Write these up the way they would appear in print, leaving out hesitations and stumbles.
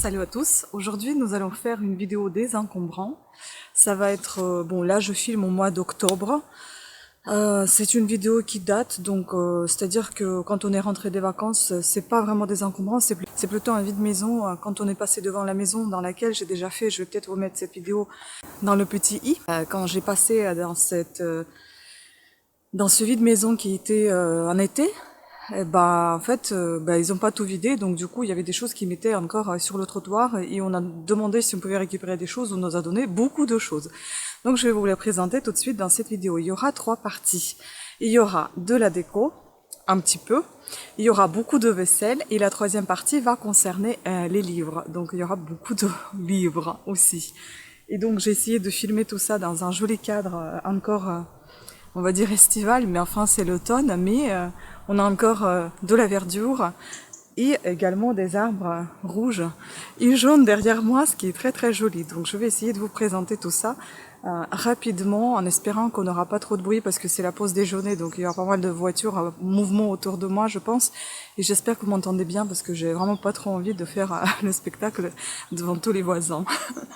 salut à tous. Aujourd'hui, nous allons faire une vidéo désencombrant. Ça va être, bon là je filme au mois d'octobre. C'est une vidéo qui date, donc c'est-à-dire que quand on est rentré des vacances, c'est pas vraiment désencombrant, c'est plutôt un vide-maison. Quand on est passé devant la maison dans laquelle j'ai déjà fait, je vais peut-être vous mettre cette vidéo dans le petit i. Quand j'ai passé dans ce vide-maison qui était en été, et bah, en fait, ils ont pas tout vidé, donc du coup, il y avait des choses qui mettaient encore sur le trottoir et on a demandé si on pouvait récupérer des choses, on nous a donné beaucoup de choses. Donc je vais vous les présenter tout de suite dans cette vidéo. Il y aura 3 parties. Il y aura de la déco, un petit peu, il y aura beaucoup de vaisselle et la 3e partie va concerner les livres. Donc il y aura beaucoup de livres aussi. Et donc j'ai essayé de filmer tout ça dans un joli cadre encore... on va dire estival, mais enfin c'est l'automne, mais on a encore de la verdure et également des arbres rouges et jaunes derrière moi, ce qui est très très joli. Donc je vais essayer de vous présenter tout ça rapidement, en espérant qu'on n'aura pas trop de bruit parce que c'est la pause déjeuner, donc il y aura pas mal de voitures en mouvement autour de moi, je pense, et j'espère que vous m'entendez bien parce que j'ai vraiment pas trop envie de faire le spectacle devant tous les voisins.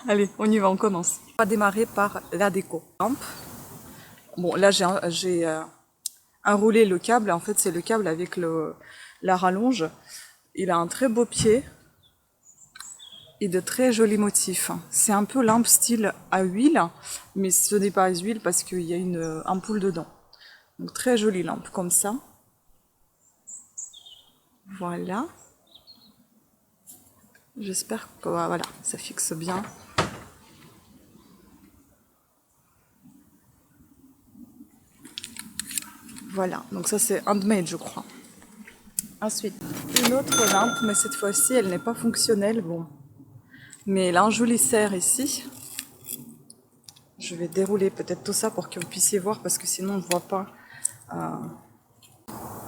Allez, on y va, on commence. On va démarrer par la déco. Bon, là, j'ai enroulé le câble. En fait, c'est le câble avec la rallonge. Il a un très beau pied et de très jolis motifs. C'est un peu lampe style à huile, mais ce n'est pas à huile parce qu'il y a une ampoule dedans. Donc, très jolie lampe comme ça. Voilà. J'espère que voilà, ça fixe bien. Voilà, donc ça c'est handmade, je crois. Ensuite, une autre lampe, mais cette fois-ci, elle n'est pas fonctionnelle. Bon, mais elle a un joli cerf ici. Je vais dérouler peut-être tout ça pour que vous puissiez voir, parce que sinon on ne voit pas.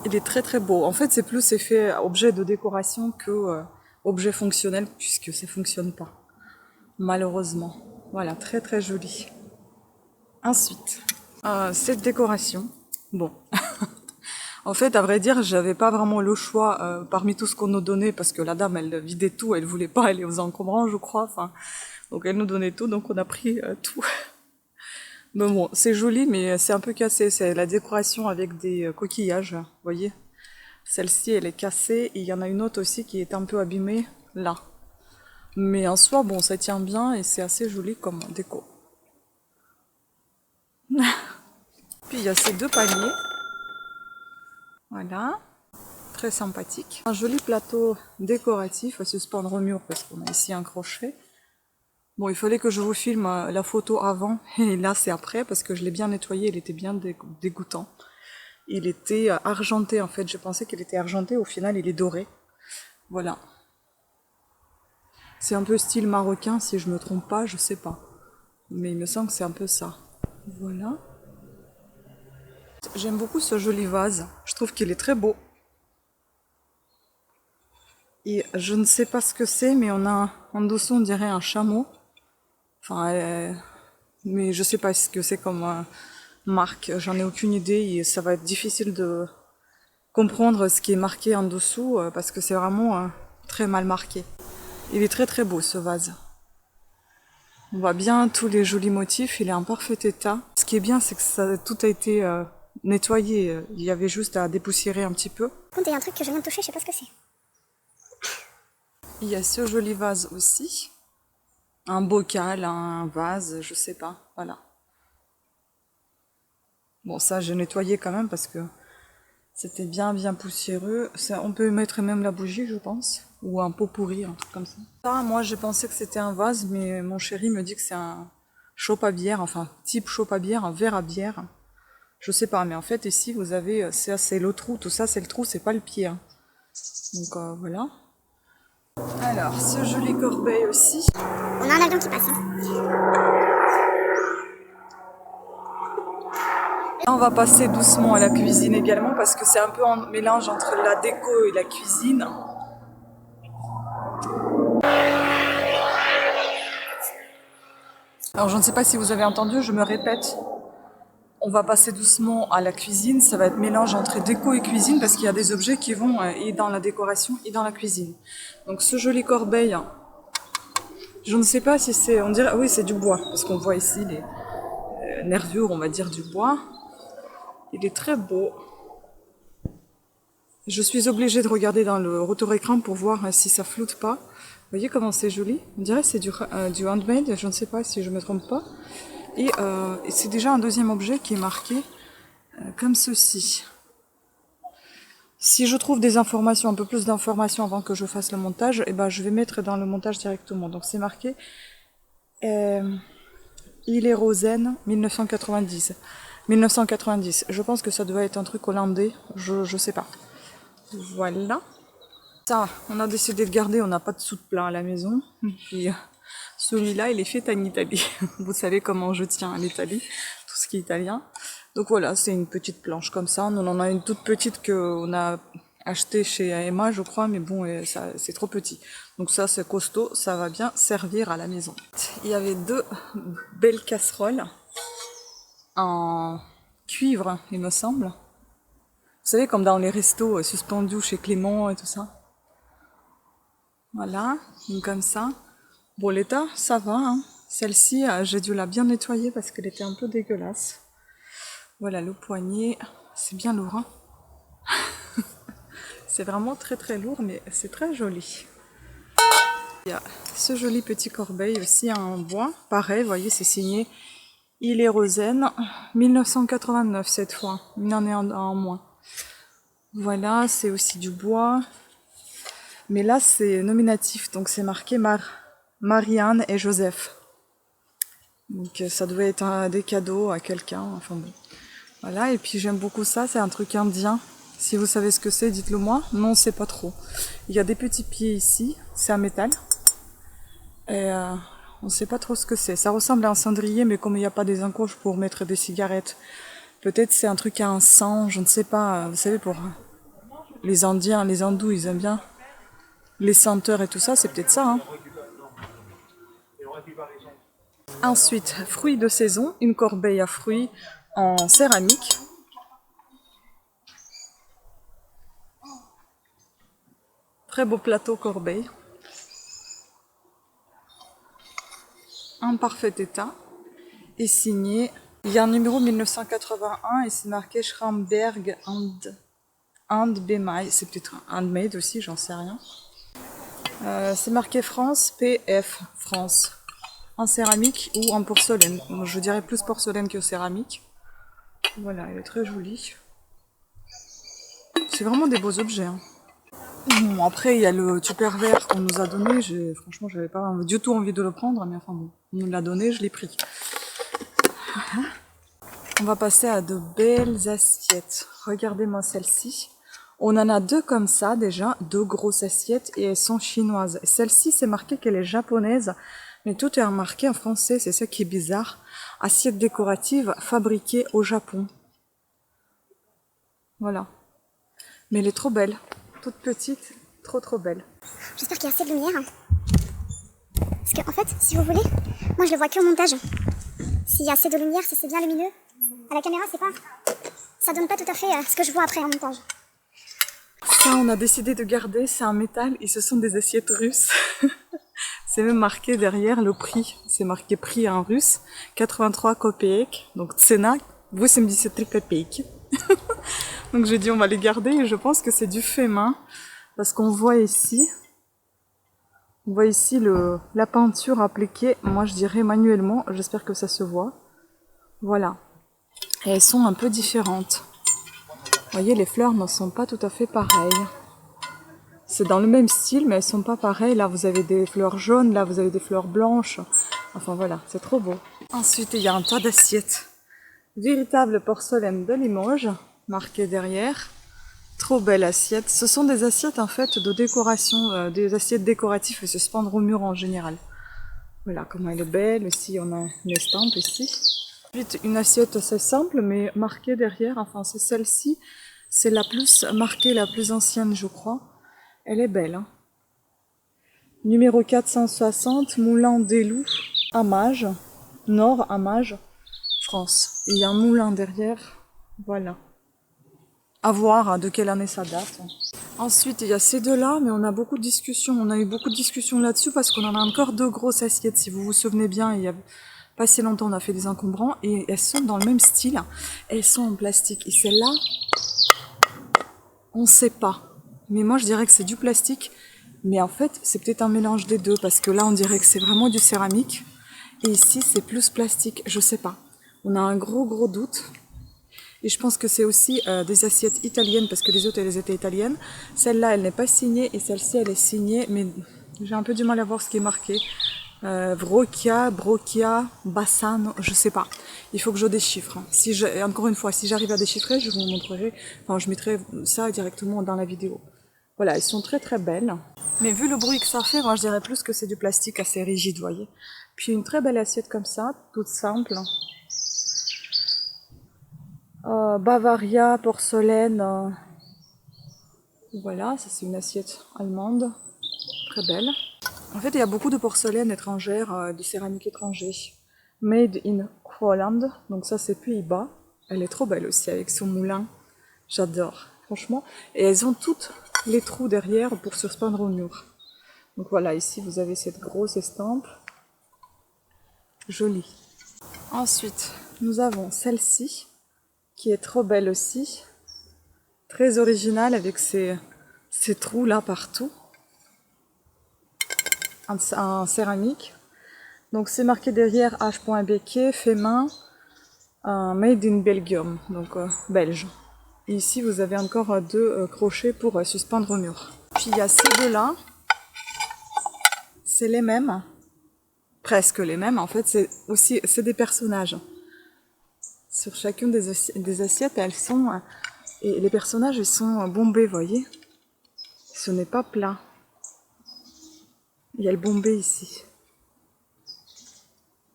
Il est très très beau. En fait, c'est plus effet objet de décoration que objet fonctionnel, puisque ça ne fonctionne pas, malheureusement. Voilà, très très joli. Ensuite, cette décoration. Bon... En fait, à vrai dire, j'avais pas vraiment le choix parmi tout ce qu'on nous donnait, parce que la dame, elle vidait tout, elle voulait pas aller aux encombrants, je crois. Enfin, donc elle nous donnait tout, donc on a pris tout. Mais bon, c'est joli, mais c'est un peu cassé. C'est la décoration avec des coquillages, vous voyez. Celle-ci, elle est cassée, et il y en a une autre aussi qui est un peu abîmée, là. Mais en soi, bon, ça tient bien, et c'est assez joli comme déco. Puis il y a ces 2 paniers. Voilà, très sympathique. Un joli plateau décoratif à suspendre au mur parce qu'on a ici un crochet. Bon, il fallait que je vous filme la photo avant et là c'est après parce que je l'ai bien nettoyé, il était bien dégoûtant. Il était argenté en fait, je pensais qu'il était argenté, au final il est doré. Voilà. C'est un peu style marocain si je me trompe pas, je sais pas. Mais il me semble que c'est un peu ça. Voilà. J'aime beaucoup ce joli vase, je trouve qu'il est très beau. Et je ne sais pas ce que c'est, mais on a en dessous on dirait un chameau. Enfin, mais je sais pas ce que c'est comme marque, j'en ai aucune idée et ça va être difficile de comprendre ce qui est marqué en dessous parce que c'est vraiment très mal marqué. Il est très très beau ce vase. On voit bien tous les jolis motifs, il est en parfait état. Ce qui est bien, c'est que tout a été nettoyé, il y avait juste à dépoussiérer un petit peu. Il y a un truc que je viens de toucher, je sais pas ce que c'est. Il y a ce joli vase aussi. Un bocal, un vase, je sais pas, voilà. Bon, ça j'ai nettoyé quand même parce que c'était bien poussiéreux. Ça, on peut mettre même la bougie, je pense, ou un pot pourri, un truc comme ça. Ça, moi j'ai pensé que c'était un vase, mais mon chéri me dit que c'est un chope à bière, enfin type chope à bière, un verre à bière. Je sais pas, mais en fait ici vous avez, c'est le trou, tout ça c'est le trou, c'est pas le pied. Hein. Donc voilà. Alors, ce joli corbeil aussi. On a un avion qui passe. Là, on va passer doucement à la cuisine également parce que c'est un peu un mélange entre la déco et la cuisine. Alors, je ne sais pas si vous avez entendu, je me répète. On va passer doucement à la cuisine, ça va être mélange entre déco et cuisine parce qu'il y a des objets qui vont et dans la décoration et dans la cuisine. Donc ce joli corbeil Je ne sais pas si c'est... On dirait... Oui, c'est du bois, parce qu'on voit ici les nervures, on va dire, du bois. Il est très beau. Je suis obligée de regarder dans le retour écran pour voir si ça floute pas. Vous voyez comment c'est joli? On dirait que c'est du handmade, je ne sais pas si je me trompe pas. Et c'est déjà un deuxième objet qui est marqué comme ceci. Si je trouve des informations, un peu plus d'informations avant que je fasse le montage, eh ben je vais mettre dans le montage directement. Donc c'est marqué Ile Rosen 1990. 1990. Je pense que ça doit être un truc hollandais, je sais pas. Voilà. Ça, on a décidé de garder, on n'a pas de sous de plat à la maison. Puis celui-là, il est fait en Italie. Vous savez comment je tiens à l'Italie, tout ce qui est italien. Donc voilà, c'est une petite planche comme ça. On en a une toute petite qu'on a achetée chez Emma, je crois, mais bon, c'est trop petit. Donc ça, c'est costaud, ça va bien servir à la maison. Il y avait deux belles casseroles en cuivre, il me semble. Vous savez, comme dans les restos suspendus chez Clément et tout ça. Voilà, donc comme ça. Bon, l'état, ça va. Hein. Celle-ci, j'ai dû la bien nettoyer parce qu'elle était un peu dégueulasse. Voilà, le poignet, c'est bien lourd. Hein. C'est vraiment très très lourd, mais c'est très joli. Il y a ce joli petit corbeil aussi en bois. Pareil, vous voyez, c'est signé Ile Rosen, 1989 cette fois. Une année en moins. Voilà, c'est aussi du bois. Mais là, c'est nominatif, donc c'est marqué Marianne et Joseph. Donc ça devait être des cadeaux à quelqu'un, enfin bon. Voilà, et puis j'aime beaucoup ça, c'est un truc indien. Si vous savez ce que c'est, dites-le moi. Non, c'est pas trop. Il y a des petits pieds ici, c'est un métal. Et on sait pas trop ce que c'est. Ça ressemble à un cendrier, mais comme il n'y a pas des encoches pour mettre des cigarettes, peut-être c'est un truc à un sang, je ne sais pas. Vous savez, pour les Indiens, les hindous, ils aiment bien les senteurs et tout ça, c'est peut-être ça. Hein. Ensuite, fruits de saison, une corbeille à fruits en céramique. Très beau plateau corbeille. En parfait état. Et signé. Il y a un numéro 1981 et c'est marqué Schramberg and Bemay. C'est peut-être un handmade aussi, j'en sais rien. C'est marqué France, PF, France. En céramique ou en porcelaine. Je dirais plus porcelaine que céramique. Voilà, elle est très jolie. C'est vraiment des beaux objets. Hein. Bon, après, il y a le Tupperware qu'on nous a donné. Franchement, j'avais pas du tout envie de le prendre, mais enfin bon, on nous l'a donné, je l'ai pris. On va passer à de belles assiettes. Regardez-moi celle-ci. On en a deux comme ça déjà, deux grosses assiettes et elles sont chinoises. Celle-ci, c'est marqué qu'elle est japonaise, mais tout est marqué en français, c'est ça qui est bizarre. Assiette décorative fabriquée au Japon. Voilà. Mais elle est trop belle. Toute petite, trop belle. J'espère qu'il y a assez de lumière. Parce que en fait, si vous voulez, moi je le vois que au montage. S'il y a assez de lumière, si c'est bien lumineux, à la caméra, c'est pas... Ça donne pas tout à fait ce que je vois après en montage. Ça, on a décidé de garder, c'est un métal et ce sont des assiettes russes. C'est même marqué derrière le prix. C'est marqué prix en russe, 83 kopek. Donc, cena, 83 kopek. Donc, j'ai dit on va les garder et je pense que c'est du fait main. Parce qu'on voit ici, la peinture appliquée, moi je dirais manuellement, j'espère que ça se voit. Voilà. Et elles sont un peu différentes. Vous voyez, les fleurs ne sont pas tout à fait pareilles. C'est dans le même style, mais elles sont pas pareilles. Là, vous avez des fleurs jaunes, là, vous avez des fleurs blanches. Enfin, voilà, c'est trop beau. Ensuite, il y a un tas d'assiettes. Véritable porcelaine de Limoges, marqué derrière. Trop belle assiette. Ce sont des assiettes, en fait, de décoration, des assiettes décoratives et se suspendre au mur en général. Voilà, comment elle est belle. Ici, on a une estampe ici. Ensuite, une assiette assez simple, mais marquée derrière. Enfin, c'est celle-ci. C'est la plus marquée, la plus ancienne, je crois. Elle est belle. Hein. Numéro 460, Moulin des Loups, Amage, Nord, Amage, France. Il y a un moulin derrière. Voilà. À voir de quelle année ça date. Ensuite, il y a ces deux-là, mais on a beaucoup de discussions. On a eu beaucoup de discussions là-dessus parce qu'on en a encore deux grosses assiettes. Si vous vous souvenez bien, il y a pas si longtemps, on a fait des encombrants et elles sont dans le même style. Elles sont en plastique. Et celle-là, on sait pas. Mais moi, je dirais que c'est du plastique. Mais en fait, c'est peut-être un mélange des deux parce que là, on dirait que c'est vraiment du céramique. Et ici, c'est plus plastique. Je sais pas. On a un gros doute. Et je pense que c'est aussi des assiettes italiennes parce que les autres, elles étaient italiennes. Celle-là, elle n'est pas signée et celle-ci, elle est signée. Mais j'ai un peu du mal à voir ce qui est marqué. Brochia, Bassano, je sais pas. Il faut que je déchiffre. Encore une fois, si j'arrive à déchiffrer, je vous montrerai. Enfin, je mettrai ça directement dans la vidéo. Voilà, elles sont très belles. Mais vu le bruit que ça fait, moi je dirais plus que c'est du plastique assez rigide, vous voyez. Puis une très belle assiette comme ça, toute simple. Bavaria, porcelaine. Voilà, ça c'est une assiette allemande. Très belle. En fait, il y a beaucoup de porcelaine étrangère, de céramique étrangère. Made in Holland. Donc ça, c'est Pays-Bas. Elle est trop belle aussi, avec son moulin. J'adore, franchement. Et elles ont toutes les trous derrière pour se suspendre au mur. Donc voilà, ici, vous avez cette grosse estampe. Jolie. Ensuite, nous avons celle-ci, qui est trop belle aussi. Très originale, avec ces trous-là partout. En céramique. Donc c'est marqué derrière H.Beke, fait main, made in Belgium, donc belge. Et ici vous avez encore deux crochets pour suspendre au mur. Puis il y a ces deux-là, c'est les mêmes, presque les mêmes. En fait c'est des personnages. Sur chacune des assiettes, elles sont et les personnages ils sont bombés, vous voyez. Ce n'est pas plat. Il y a le bombé ici.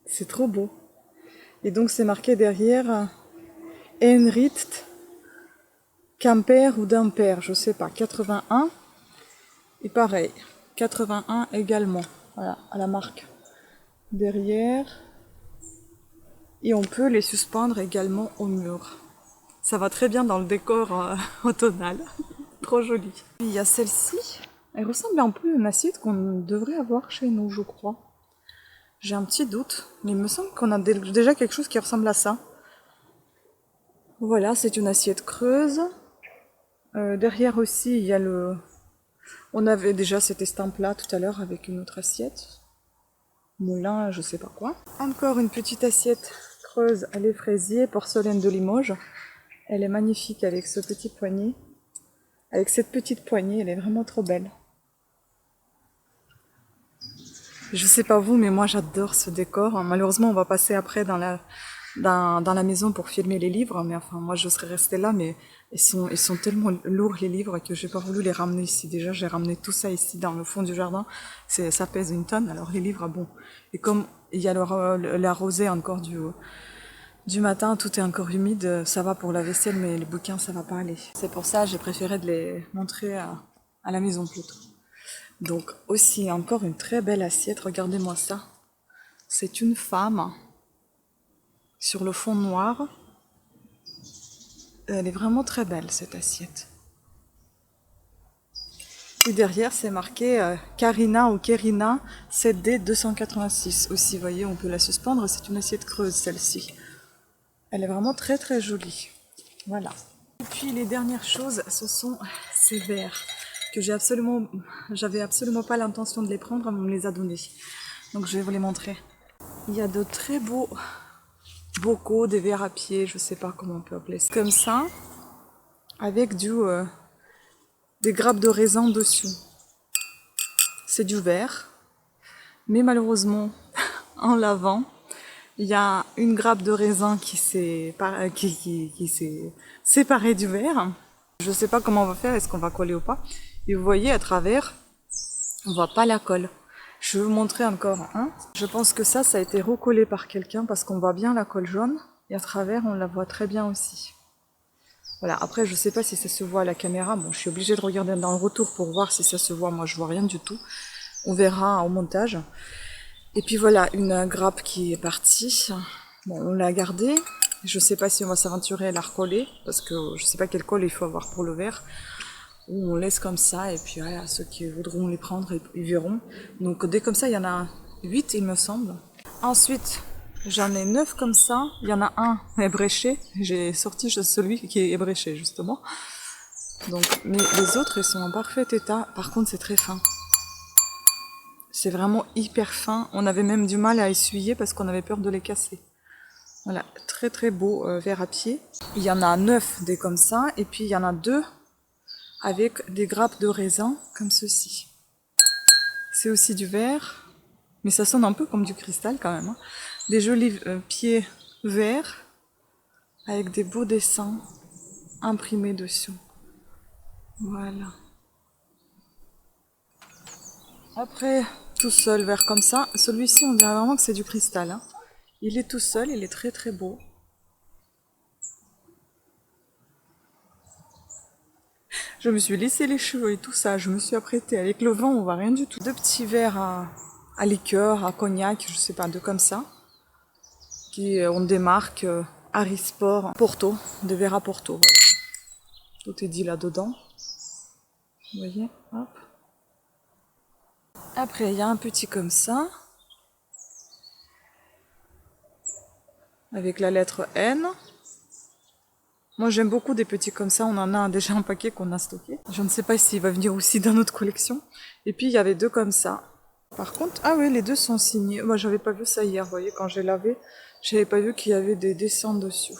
C'est trop beau. Et donc c'est marqué derrière Enricht Camper ou d'Ampère, je sais pas, 81. Et pareil, 81 également. Voilà, à la marque. Derrière. Et on peut les suspendre également au mur. Ça va très bien dans le décor automnal. Trop joli. Puis il y a celle-ci. Elle ressemble un peu à une assiette qu'on devrait avoir chez nous, je crois. J'ai un petit doute, mais il me semble qu'on a déjà quelque chose qui ressemble à ça. Voilà, c'est une assiette creuse. Derrière aussi, il y a le... On avait déjà cette estampe-là tout à l'heure avec une autre assiette. Moulin, je sais pas quoi. Encore une petite assiette creuse à lait fraisier, porcelaine de Limoges. Elle est magnifique avec ce petit poignet. Avec cette petite poignée, elle est vraiment trop belle. Je sais pas vous, mais moi j'adore ce décor. Malheureusement, on va passer après dans la maison pour filmer les livres. Mais enfin, moi je serais restée là, mais ils sont tellement lourds les livres que j'ai pas voulu les ramener ici. Déjà, j'ai ramené tout ça ici dans le fond du jardin. Ça pèse une tonne, alors les livres, bon. Et comme il y a la rosée encore du matin, tout est encore humide, ça va pour la vaisselle, mais les bouquins, ça va pas aller. C'est pour ça que j'ai préféré de les montrer à la maison plutôt. Donc aussi, encore une très belle assiette, regardez-moi ça. C'est une femme sur le fond noir. Elle est vraiment très belle cette assiette. Et derrière, c'est marqué Karina ou Kerina 7D 286. Aussi, vous voyez, on peut la suspendre. C'est une assiette creuse, celle-ci. Elle est vraiment très jolie. Voilà. Et puis, les dernières choses, ce sont ces verres que j'avais absolument pas l'intention de les prendre, mais on me les a donnés. Donc, je vais vous les montrer. Il y a de très beaux bocaux, des verres à pied, je sais pas comment on peut appeler ça. Comme ça, avec des grappes de raisin dessus. C'est du verre, mais malheureusement, en lavant, il y a une grappe de raisin qui s'est séparée du verre. Je sais pas comment on va faire, est-ce qu'on va coller ou pas. Et vous voyez, à travers, on voit pas la colle. Je vais vous montrer encore un. Je pense que ça a été recollé par quelqu'un parce qu'on voit bien la colle jaune. Et à travers, on la voit très bien aussi. Voilà, après je sais pas si ça se voit à la caméra, bon je suis obligée de regarder dans le retour pour voir si ça se voit, moi je vois rien du tout. On verra au montage. Et puis voilà, une grappe qui est partie, bon on l'a gardée, Je sais pas si on va s'aventurer à la recoller, parce que je sais pas quelle colle il faut avoir pour le verre. Ou on laisse comme ça, et puis voilà, ceux qui voudront les prendre, ils verront. Donc dès comme ça, il y en a 8, il me semble. Ensuite, j'en ai 9 comme ça. Il y en a un ébréché. J'ai sorti celui qui est ébréché, justement. Donc, mais les autres, ils sont en parfait état. Par contre, c'est très fin. C'est vraiment hyper fin. On avait même du mal à essuyer parce qu'on avait peur de les casser. Voilà, très très beau verre à pied. Il y en a 9 des comme ça. Et puis il y en a 2 avec des grappes de raisin comme ceci. C'est aussi du verre, mais ça sonne un peu comme du cristal quand même. Hein. Des jolis pieds verts avec des beaux dessins imprimés dessus. Voilà. Après, tout seul, verre comme ça. Celui-ci, on dirait vraiment que c'est du cristal. Hein. Il est tout seul, il est très très beau. Je me suis lissé les cheveux et tout ça, je me suis apprêtée. Avec le vent, on voit rien du tout. 2 petits verres à liqueur, à cognac, je sais pas, 2 comme ça. Qui ont des marques Harisport, Porto, des verres à Porto. Voilà. Tout est dit là-dedans. Vous voyez, hop. Après, il y a un petit comme ça. Avec la lettre N. Moi j'aime beaucoup des petits comme ça, on en a déjà un paquet qu'on a stocké. Je ne sais pas s'il va venir aussi dans notre collection. Et puis il y avait 2 comme ça. Par contre, ah oui, les 2 sont signés. Moi j'avais pas vu ça hier, vous voyez, quand j'ai lavé, j'avais pas vu qu'il y avait des dessins dessus.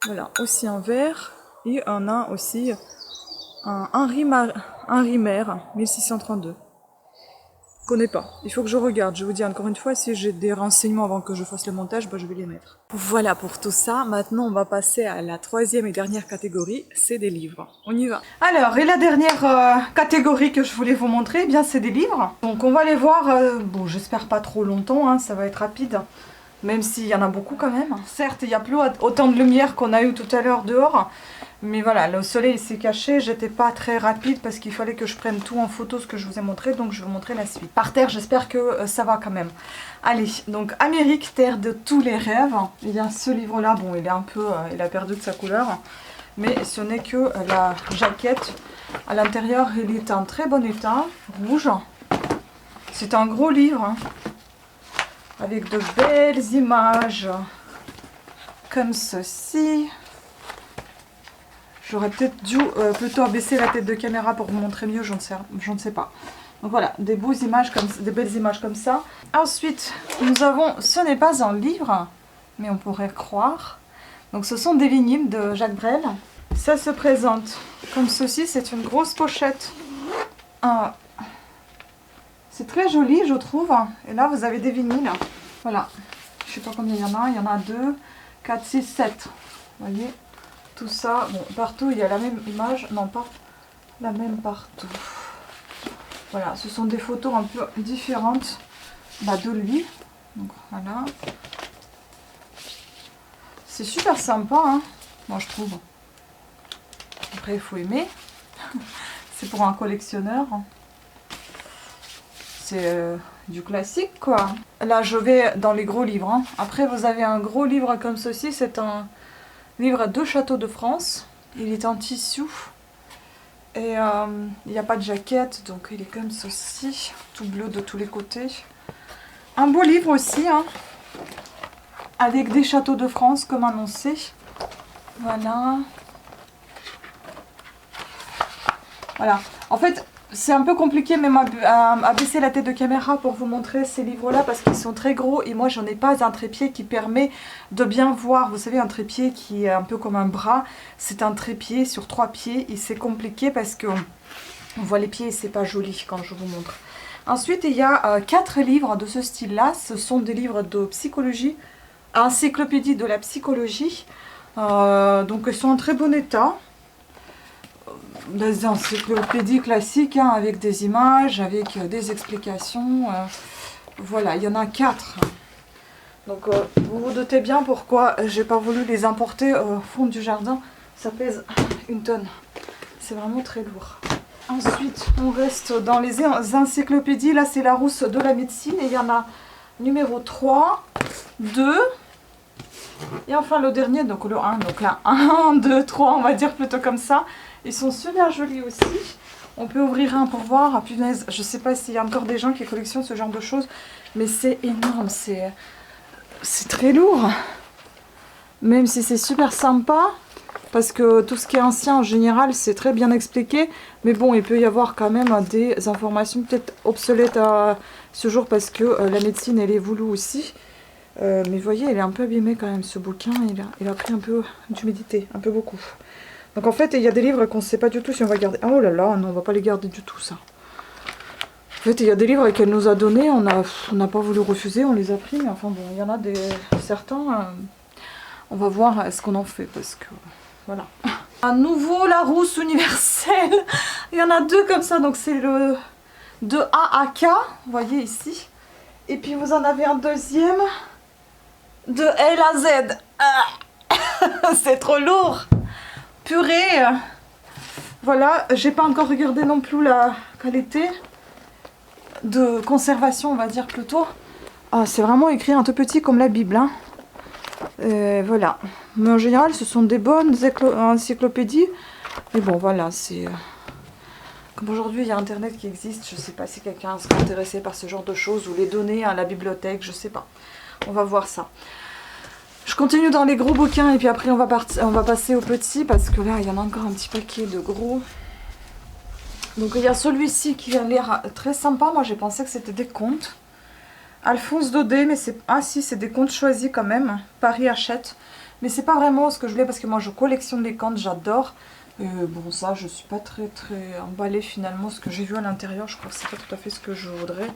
Voilà, aussi un verre. Et on a aussi un Rimer 1632. Je connais pas. Il faut que je regarde. Je vous dis encore une fois, si j'ai des renseignements avant que je fasse le montage, bah, je vais les mettre. Voilà pour tout ça. Maintenant, on va passer à la 3e et dernière catégorie, c'est des livres. On y va. Alors, et la dernière catégorie que je voulais vous montrer, eh bien, c'est des livres. Donc, on va les voir, bon, j'espère pas trop longtemps, hein, ça va être rapide. Même s'il y en a beaucoup quand même. Certes, il n'y a plus autant de lumière qu'on a eu tout à l'heure dehors. Mais voilà, le soleil s'est caché, j'étais pas très rapide parce qu'il fallait que je prenne tout en photo ce que je vous ai montré, donc je vais vous montrer la suite. Par terre, j'espère que ça va quand même. Allez, donc Amérique, terre de tous les rêves. Il y a ce livre-là, bon, il est un peu, il a perdu de sa couleur, mais ce n'est que la jaquette. À l'intérieur, il est en très bon état, rouge. C'est un gros livre, hein, avec de belles images, comme ceci. J'aurais peut-être dû plutôt abaisser la tête de caméra pour vous montrer mieux, je ne sais pas. Donc voilà, des belles images comme ça. Ensuite, nous avons, ce n'est pas un livre, mais on pourrait croire. Donc ce sont des vinyles de Jacques Brel. Ça se présente comme ceci, c'est une grosse pochette. C'est très joli, je trouve. Et là, vous avez des vinyles. Voilà, je ne sais pas combien il y en a 2, 4, 6, 7. Vous voyez ? Tout ça, bon, partout il y a la même image, non pas la même partout. Voilà, ce sont des photos un peu différentes de lui. Donc voilà. C'est super sympa, hein, moi je trouve. Après il faut aimer. C'est pour un collectionneur. C'est du classique quoi. Là je vais dans les gros livres. Hein. Après vous avez un gros livre comme ceci, c'est un livre de Château de France, il est en tissu et il n'y a pas de jaquette, donc il est comme ceci, tout bleu de tous les côtés. Un beau livre aussi, hein, avec des châteaux de France comme annoncé. Voilà. Voilà. En fait, c'est un peu compliqué même à baisser la tête de caméra pour vous montrer ces livres-là parce qu'ils sont très gros et moi j'en ai pas un trépied qui permet de bien voir. Vous savez, un trépied qui est un peu comme un bras, c'est un trépied sur 3 pieds et c'est compliqué parce qu'on voit les pieds et c'est pas joli quand je vous montre. Ensuite, il y a 4 livres de ce style-là. Ce sont des livres de psychologie, encyclopédie de la psychologie. Donc ils sont en très bon état. Des encyclopédies classiques, hein, avec des images, avec des explications. Voilà, il y en a 4. Donc vous vous doutez bien pourquoi j'ai pas voulu les importer au fond du jardin. Ça pèse 1 tonne. C'est vraiment très lourd. Ensuite, on reste dans les encyclopédies. Là, c'est Larousse de la médecine. Et il y en a numéro 3, 2, Et enfin le dernier, donc le 1, donc là 1, 2, 3, on va dire plutôt comme ça. Ils sont super jolis aussi. On peut ouvrir un pour voir. Ah punaise, je sais pas s'il y a encore des gens qui collectionnent ce genre de choses, mais c'est énorme, c'est très lourd. Même si c'est super sympa, parce que tout ce qui est ancien en général c'est très bien expliqué, mais bon, il peut y avoir quand même des informations peut-être obsolètes à ce jour, parce que la médecine elle évolue aussi. Mais vous voyez, il est un peu abîmé quand même ce bouquin, il a pris un peu d'humidité, un peu beaucoup. Donc en fait, il y a des livres qu'on ne sait pas du tout si on va garder. Oh là là, non, on va pas les garder du tout ça. En fait, il y a des livres qu'elle nous a donnés, on n'a pas voulu refuser, on les a pris, mais enfin bon, il y en a certains, on va voir ce qu'on en fait, parce que voilà. À nouveau, la rousse universelle, il y en a deux comme ça, donc c'est le de A à K, vous voyez ici. Et puis vous en avez un deuxième de L à Z. Ah c'est trop lourd. Purée. Voilà, j'ai pas encore regardé non plus la qualité de conservation, on va dire plutôt. Ah, c'est vraiment écrit un tout petit comme la Bible, hein. Voilà. Mais en général, ce sont des bonnes encyclopédies. Mais bon, voilà, c'est... Comme aujourd'hui, il y a Internet qui existe. Je sais pas si quelqu'un serait intéressé par ce genre de choses ou les donner à la bibliothèque, je sais pas. On va voir ça. Je continue dans les gros bouquins et puis après on va passer aux petits, parce que là, il y en a encore un petit paquet de gros. Donc il y a celui-ci qui a l'air très sympa. Moi, j'ai pensé que c'était des contes. Alphonse Daudet, mais c'est... Ah si, c'est des contes choisis quand même. Paris Hachette. Mais c'est pas vraiment ce que je voulais, parce que moi je collectionne les contes, j'adore. Bon, ça, je suis pas très emballée finalement. Ce que j'ai vu à l'intérieur, je crois que c'est pas tout à fait ce que je voudrais.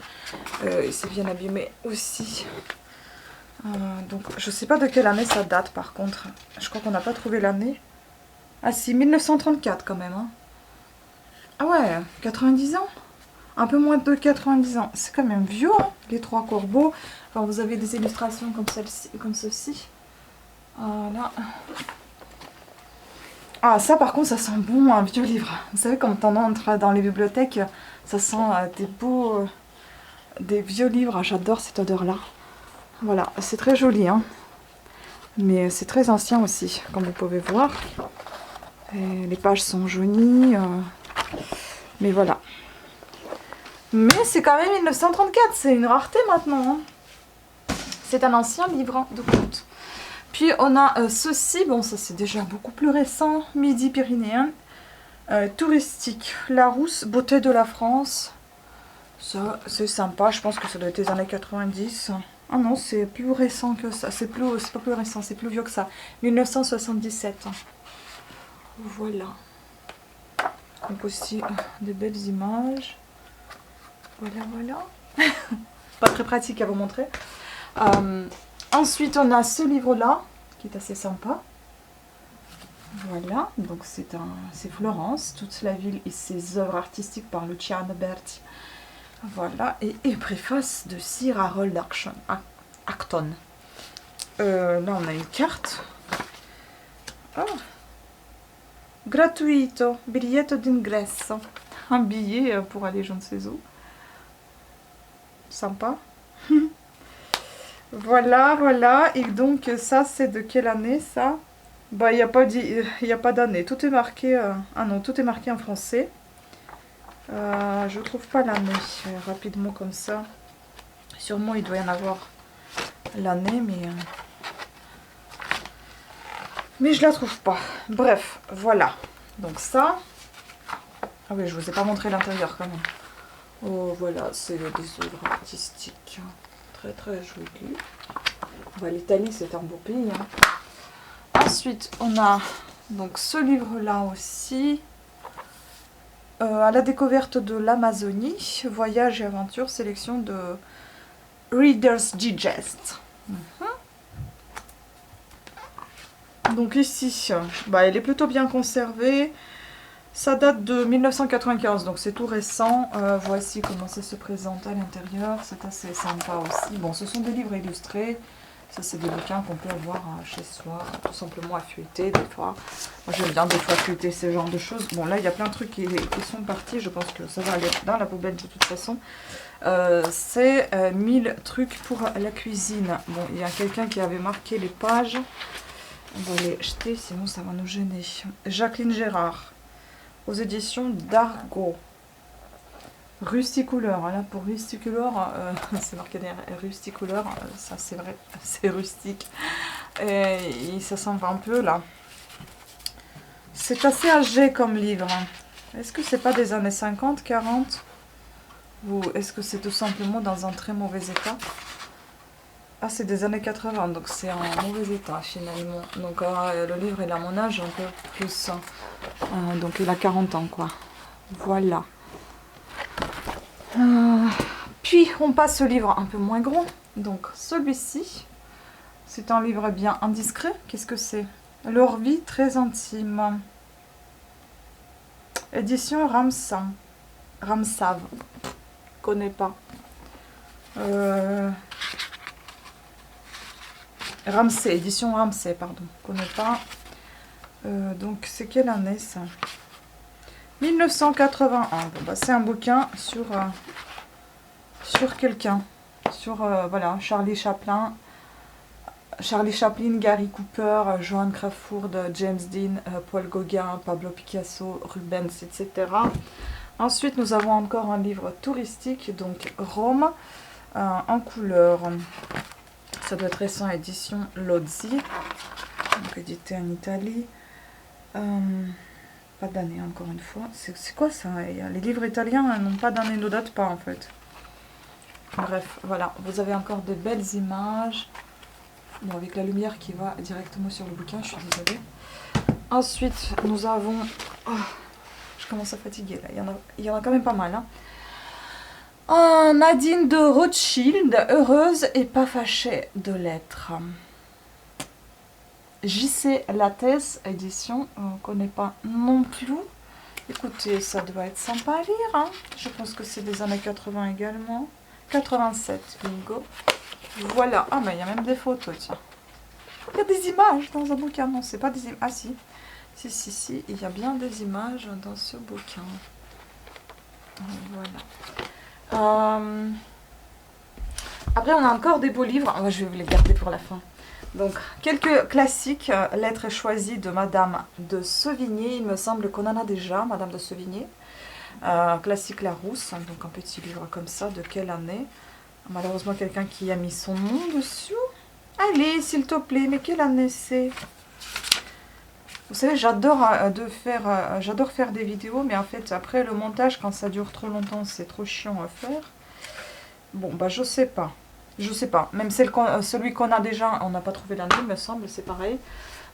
Et c'est bien abîmé aussi. Donc je sais pas de quelle année ça date par contre. Je crois qu'on n'a pas trouvé l'année. Ah si, 1934 quand même, hein. Ah ouais, 90 ans. Un peu moins de 90 ans. C'est quand même vieux, hein, les trois corbeaux. Enfin, vous avez des illustrations comme celle-ci, comme ceci. Voilà. Ah, ça par contre, ça sent bon un vieux livre. Vous savez, quand on entre dans les bibliothèques, ça sent des beaux... des vieux livres. J'adore cette odeur-là. Voilà, c'est très joli, hein. Mais c'est très ancien aussi, comme vous pouvez voir. Et les pages sont jaunies. Mais voilà. Mais c'est quand même 1934, c'est une rareté maintenant, hein. C'est un ancien livre, hein, de contes. Puis on a ceci, bon ça c'est déjà beaucoup plus récent, Midi-Pyrénéen, touristique, Larousse, beauté de la France. Ça c'est sympa, je pense que ça doit être des années 90. Ah non, c'est plus récent que ça, c'est pas plus récent, c'est plus vieux que ça, 1977. Voilà. Donc aussi des belles images. Voilà, voilà. Pas très pratique à vous montrer. Ensuite, on a ce livre-là, qui est assez sympa. Voilà, donc c'est Florence, toute la ville et ses œuvres artistiques par Luciano Berti. Voilà, et préface de Sir Harold Acton. Là, on a une carte. Oh. Gratuito, biglietto d'ingresso. Un billet pour aller je ne sais où. Sympa. Voilà, voilà. Et donc ça, c'est de quelle année ça? Bah, il n'y a pas d'année. Tout est marqué... Ah non, tout est marqué en français. Je trouve pas l'année rapidement comme ça. Sûrement, il doit y en avoir l'année, mais je la trouve pas. Bref, voilà. Donc ça... Ah oui, je vous ai pas montré l'intérieur quand même. Oh, voilà, c'est des œuvres artistiques. Très, très jolies. Bah, l'Italie, c'est un beau pays, hein. Ensuite, on a donc ce livre-là aussi. À la découverte de l'Amazonie. Voyage et aventure, sélection de Reader's Digest. Donc ici, bah, elle est plutôt bien conservée. Ça date de 1995, donc c'est tout récent. Voici comment ça se présente à l'intérieur. C'est assez sympa aussi. Bon, ce sont des livres illustrés. Ça, c'est des bouquins qu'on peut avoir chez soi, tout simplement à feuilleter des fois. Moi, j'aime bien des fois feuilleter ce genre de choses. Bon, là, il y a plein de trucs qui sont partis. Je pense que ça va aller dans la poubelle de toute façon. C'est 1000 trucs pour la cuisine. Bon, il y a quelqu'un qui avait marqué les pages. On va les jeter, sinon ça va nous gêner. Jacqueline Gérard, aux éditions d'Argo. Rusticouleur, là pour Rusticouleur, c'est marqué derrière Rusticouleur, ça c'est vrai, c'est rustique. Et ça s'en va un peu là. C'est assez âgé comme livre. Est-ce que c'est pas des années 50, 40 ou est-ce que c'est tout simplement dans un très mauvais état? Ah, c'est des années 80, donc c'est en mauvais état finalement. Donc le livre il a mon âge un peu plus. Donc il a 40 ans quoi. Voilà. Puis on passe au livre un peu moins gros. Donc celui-ci, c'est un livre bien indiscret. Qu'est-ce que c'est? Leur vie très intime. Édition Ramsav. Connais pas. Ramsay, édition Ramsay, pardon. Connais pas. Donc c'est quelle année ça? 1981. Bon, bah, c'est un bouquin sur quelqu'un. Sur voilà, Charlie Chaplin, Gary Cooper, Joan Crawford, James Dean, Paul Gauguin, Pablo Picasso, Rubens, etc. Ensuite, nous avons encore un livre touristique, donc Rome, en couleur. Ça doit être récent, édition Lozzi, donc édité en Italie. Pas d'année, encore une fois. C'est quoi ça? Les livres italiens n'ont pas d'année, ne datent pas en fait. Bref, voilà, vous avez encore de belles images. Bon, avec la lumière qui va directement sur le bouquin, je suis désolée. Ensuite, nous avons... Oh, je commence à fatiguer là, il y en a quand même pas mal. Hein. Nadine de Rothschild, heureuse et pas fâchée de l'être. J.C. Lattès, édition, on ne connaît pas non plus. Écoutez, ça doit être sympa à lire. Hein. Je pense que c'est des années 80 également. 87, bingo. Voilà. Ah, mais il y a même des photos, tiens. Il y a des images dans un bouquin. Non, c'est pas des images. Ah, si. Si. Il y a bien des images dans ce bouquin. Voilà. Après, on a encore des beaux livres. Oh, je vais vous les garder pour la fin. Donc, quelques classiques. Lettres choisies de Madame de Sevigné. Il me semble qu'on en a déjà, Madame de Sevigné. Classique Larousse. Donc, un petit livre comme ça. De quelle année? Malheureusement, quelqu'un qui a mis son nom dessus. Allez, s'il te plaît. Mais quelle année c'est? Vous savez, j'adore faire des vidéos. Mais en fait, après le montage, quand ça dure trop longtemps, c'est trop chiant à faire. Bon, bah, je sais pas. Je sais pas. Même celui qu'on a déjà, on n'a pas trouvé l'année, il me semble, c'est pareil.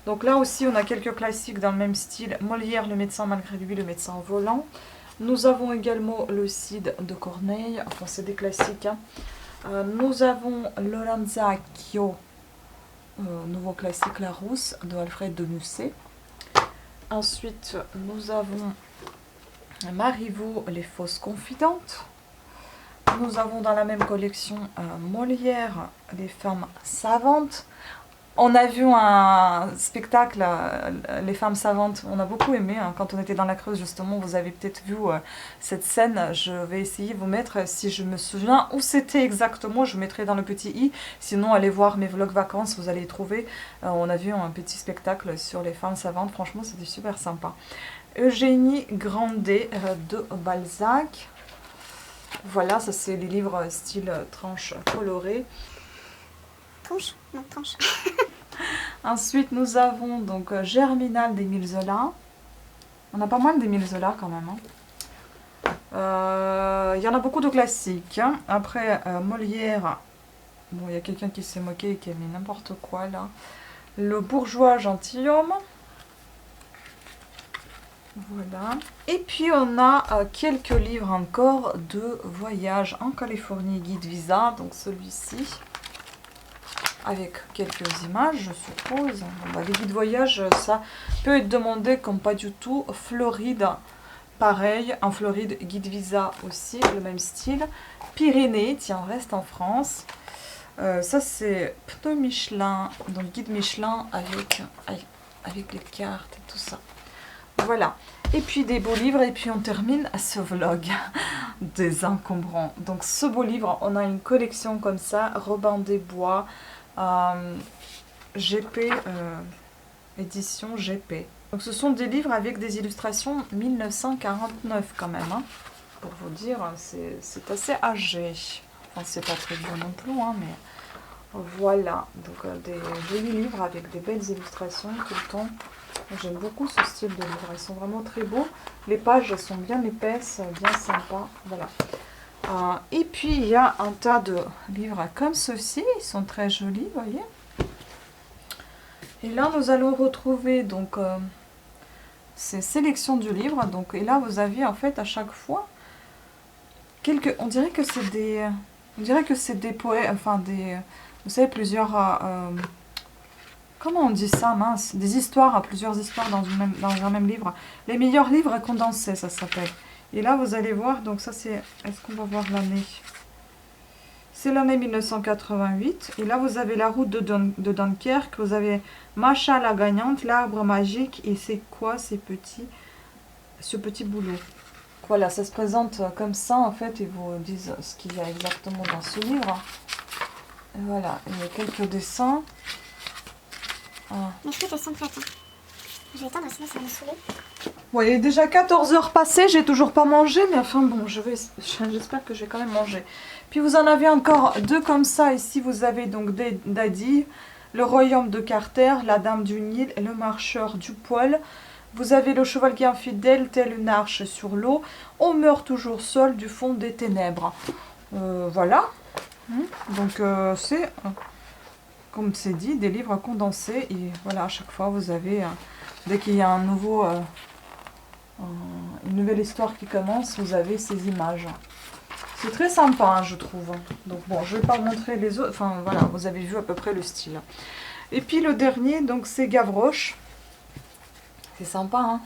Donc là aussi, on a quelques classiques dans le même style. Molière, le médecin malgré lui, le médecin volant. Nous avons également le Cid de Corneille. Enfin, c'est des classiques. Hein. Nous avons Lorenza Chio, nouveau classique Larousse, de Alfred de Musset. Ensuite, nous avons Marivaux, les fausses confidentes. Nous avons dans la même collection Molière, les femmes savantes. On a vu un spectacle, les femmes savantes, on a beaucoup aimé. Hein. Quand on était dans la Creuse, justement, vous avez peut-être vu cette scène. Je vais essayer de vous mettre, si je me souviens, où c'était exactement. Je mettrai dans le petit i. Sinon, allez voir mes vlogs vacances, vous allez y trouver. On a vu un petit spectacle sur les femmes savantes. Franchement, c'était super sympa. Eugénie Grandet de Balzac. Voilà, ça c'est les livres style tranche colorée. Tranche? Non, tranche. Ensuite, nous avons donc Germinal d'Émile Zola. On a pas mal d'Émile Zola quand même. Hein. Il y en a beaucoup de classiques. Hein. Après, Molière. Bon, il y a quelqu'un qui s'est moqué et qui a mis n'importe quoi là. Le bourgeois gentilhomme. Voilà. Et puis on a quelques livres encore de voyage en Californie, guide visa, donc celui-ci, avec quelques images, je suppose. Bon, bah, les guides voyage, ça peut être demandé comme pas du tout. Floride, pareil, en Floride, guide visa aussi, le même style. Pyrénées, tiens, on reste en France. Ça c'est pneu Michelin, donc guide Michelin avec les cartes et tout ça. Voilà. Et puis des beaux livres, et puis on termine ce vlog des encombrants. Donc ce beau livre, on a une collection comme ça, Robin des Bois, GP, édition GP. Donc ce sont des livres avec des illustrations 1949 quand même, hein. Pour vous dire, c'est assez âgé. Enfin, c'est pas très beau non plus, hein, mais voilà. Donc des jolis livres avec des belles illustrations tout le temps. J'aime beaucoup ce style de livre, ils sont vraiment très beaux. Les pages sont bien épaisses, bien sympas. Voilà. Et puis il y a un tas de livres comme ceux-ci, ils sont très jolis, vous voyez. Et là nous allons retrouver donc ces sélections du livre. Donc, et là vous avez en fait à chaque fois quelques. On dirait que c'est des poèmes, enfin des. Vous savez, plusieurs. Comment on dit ça, mince? Des histoires, plusieurs histoires dans un même livre. Les meilleurs livres condensés, ça s'appelle. Et là, vous allez voir, donc ça c'est... Est-ce qu'on va voir l'année? C'est l'année 1988. Et là, vous avez La route de Dunkerque. Vous avez Macha la gagnante, L'arbre magique. Et c'est quoi ce petit boulot? Voilà, ça se présente comme ça, en fait. Ils vous disent ce qu'il y a exactement dans ce livre. Et voilà, il y a quelques dessins. Mes frites, elles sont prêtes. Hein. Je vais éteindre, sinon ça va me saouler. Bon, il est déjà 14 h passées, j'ai toujours pas mangé, mais enfin bon, j'espère que je vais quand même manger. Puis vous en avez encore deux comme ça. Ici, vous avez donc Daddy, Le royaume de Carter, La dame du Nil et Le marcheur du poil. Vous avez Le chevalier infidèle, tel une arche sur l'eau. On meurt toujours seul du fond des ténèbres. Voilà. Donc c'est... Comme c'est dit, des livres condensés. Et voilà, à chaque fois, vous avez, dès qu'il y a une nouvelle histoire qui commence, vous avez ces images. C'est très sympa, hein, je trouve. Donc bon, je ne vais pas montrer les autres. Enfin, voilà, vous avez vu à peu près le style. Et puis le dernier, donc c'est Gavroche. C'est sympa, hein.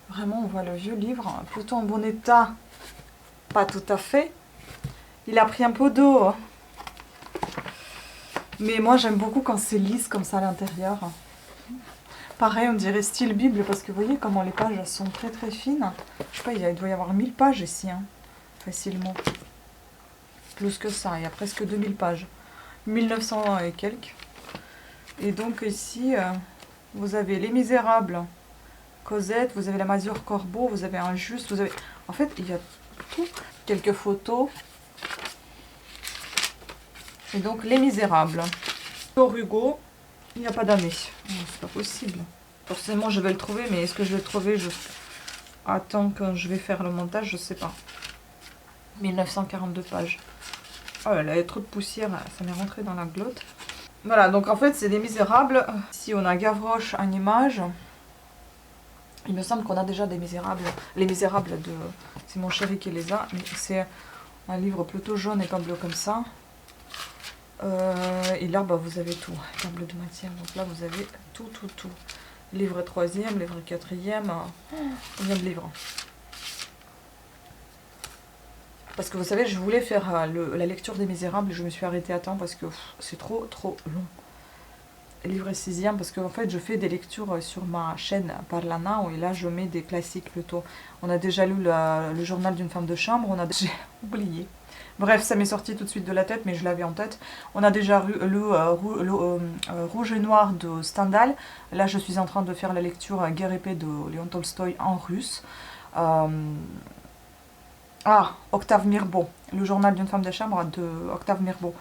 Vraiment, on voit le vieux livre, plutôt en bon état. Pas tout à fait. Il a pris un peu d'eau. Mais moi j'aime beaucoup quand c'est lisse comme ça à l'intérieur. Pareil, on dirait style Bible parce que vous voyez comment les pages sont très très fines. Je sais pas, il doit y avoir 1000 pages ici, hein, facilement. Plus que ça, il y a presque 2000 pages. 1900 et quelques. Et donc ici, vous avez Les Misérables, Cosette, vous avez La Masure Corbeau, vous avez un juste, vous avez... En fait, il y a tout. Quelques photos. Et donc, Les Misérables. Pour Hugo, il n'y a pas d'année. C'est pas possible. Forcément, je vais le trouver, mais est-ce que je vais le trouver? Attends, quand je vais faire le montage, je sais pas. 1942 pages. Oh, elle a trop de poussière, ça m'est rentré dans la glotte. Voilà, donc en fait, c'est Les Misérables. Ici, on a Gavroche en image. Il me semble qu'on a déjà des Misérables. Les Misérables de... C'est mon chéri qui les a. Mais c'est un livre plutôt jaune et pas bleu comme ça. Et là, bah, vous avez tout. Table de matière. Donc là, vous avez tout. Livre 3e, livre 4e. Combien de livres? Parce que vous savez, je voulais faire la lecture des Misérables et je me suis arrêtée à temps parce que c'est trop long. Livre 6e, parce qu'en fait, je fais des lectures sur ma chaîne Parlana et là, je mets des classiques plutôt. On a déjà lu le journal d'une femme de chambre, j'ai oublié. Bref, ça m'est sorti tout de suite de la tête, mais je l'avais en tête. On a déjà lu Rouge et Noir de Stendhal. Là, je suis en train de faire la lecture Guerre épée de Léon Tolstoï en russe. Octave Mirbeau, le journal d'une femme de chambre de Octave Mirbeau.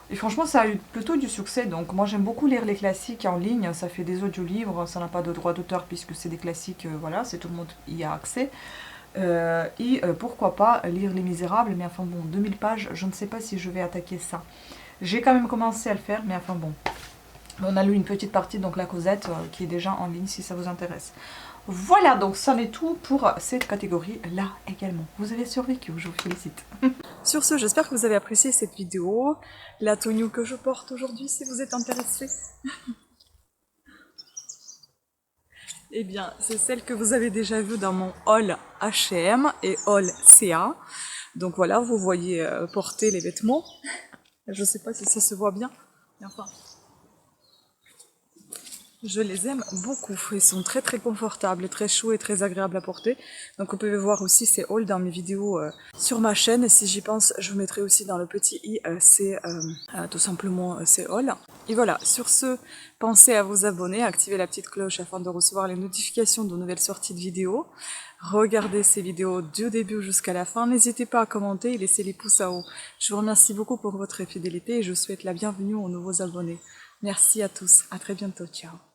Et franchement, ça a eu plutôt du succès. Donc moi, j'aime beaucoup lire les classiques en ligne. Ça fait des audiolivres, ça n'a pas de droit d'auteur puisque c'est des classiques, voilà, c'est tout le monde y a accès. Pourquoi pas lire Les Misérables, mais enfin bon, 2000 pages, je ne sais pas si je vais attaquer ça. J'ai quand même commencé à le faire, mais enfin bon. On a lu une petite partie, donc la Cosette, qui est déjà en ligne si ça vous intéresse. Voilà, donc ça est tout pour cette catégorie-là également. Vous avez survécu, je vous félicite. Sur ce, j'espère que vous avez apprécié cette vidéo. La tenue que je porte aujourd'hui, si vous êtes intéressé. Eh bien, c'est celle que vous avez déjà vue dans mon haul H&M et haul CA. Donc voilà, vous voyez porter les vêtements. Je sais pas si ça se voit bien, mais enfin, je les aime beaucoup. Ils sont très très confortables, très chauds et très agréables à porter. Donc vous pouvez voir aussi ces hauls dans mes vidéos sur ma chaîne. Et si j'y pense, je vous mettrai aussi dans le petit i tout simplement ces hauls. Et voilà, sur ce, pensez à vous abonner, à activer la petite cloche afin de recevoir les notifications de nouvelles sorties de vidéos. Regardez ces vidéos du début jusqu'à la fin. N'hésitez pas à commenter et laisser les pouces en haut. Je vous remercie beaucoup pour votre fidélité et je souhaite la bienvenue aux nouveaux abonnés. Merci à tous, à très bientôt, ciao.